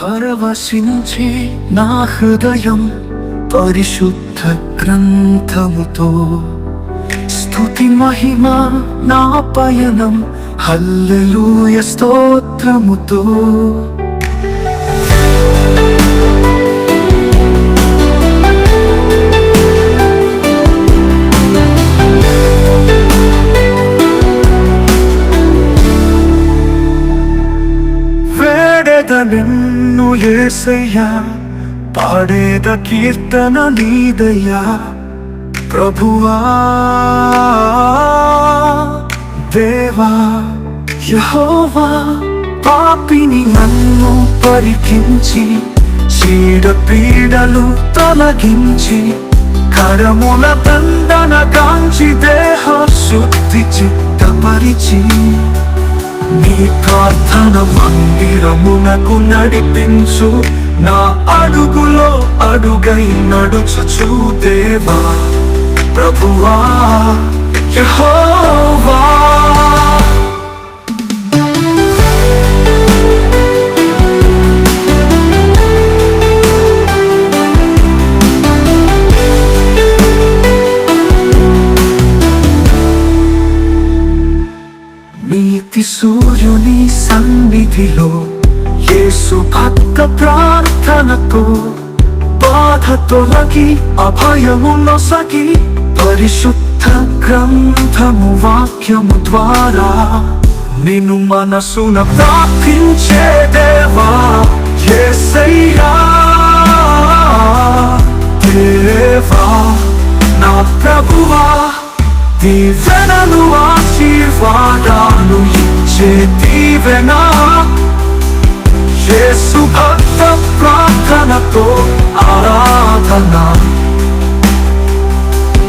పరవశించే నా హృదయం పరిశుద్ధ గ్రంథముతో స్తుతి మహిమ నా పయనం హల్లెలూయా స్తోత్రముతో నిన్ను యేసయ్యా పాడేద కీర్తన నీదయ్యా ప్రభువా దేవా యెహోవా పాపిని నన్ను పరికించి చీడ పీడలు తొలగించి కరముల దండన గాంచి దేహ శుద్ధి చిత్తపరిచి నీ ప్రార్థన మందిరమునకు నడిపించు నా అడుగులో అడుగై నడుచుచు దేవా ప్రభువా యెహోవా నీతి సూర్యుని సన్నిధిలో యేసు భక్త ప్రార్థనతో బాధ తొలగి అభయము నొసగి పరిశుద్ధ గ్రంథము వాక్యము ద్వారా నిన్ను మనసున ప్రార్థించే దేవా యేసయ్యా దేవా నా ప్రభువా దీవెనలు ఆశీర్వాదాలు ఇచ్చే దీవెనా యేసు భక్త ప్రార్థనతో ఆరాధన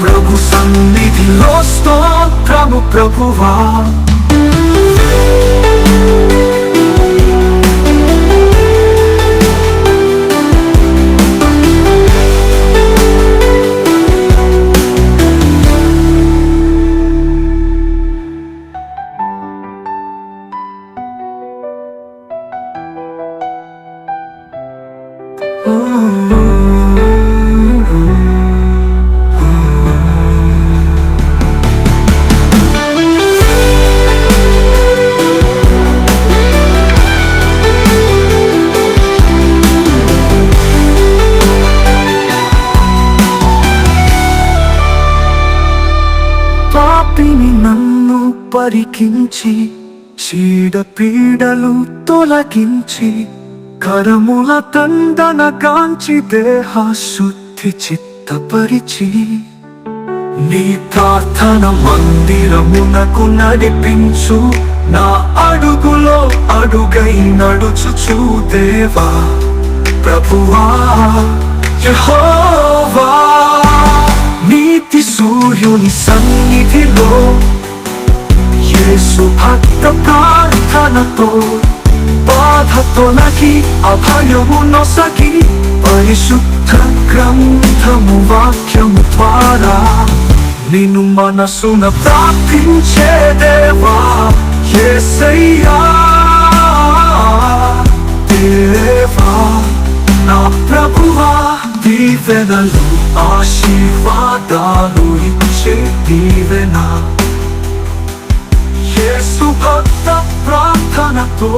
ప్రభు సన్నిధిలో స్తోత్రము ప్రభువా పాపిని నన్ను పరికించి చీడ పీడలు తొలగించి కరముల దండన గాంచి దేహ శుద్ధి చిత్తపరిచి నీ ప్రార్థన మందిరమునకు నడిపించు నా అడుగులో అడుగై నడుచుచు దేవా ప్రభువా యెహోవా నీతి సూర్యుని సన్నిధిలో యేసు భక్త ప్రార్థనతో బాధ తొలగి అభయము నొసగి పరిశుద్ధ గ్రంథము వాక్యము ద్వారా నిన్ను మనసున ప్రార్థించే దేవా యేసయ్యా దేవా నా ప్రభువా దీవెనలు ఆశీర్వాదాలు ఇచ్చే దీవెనా యేసు భక్త ప్రార్థనతో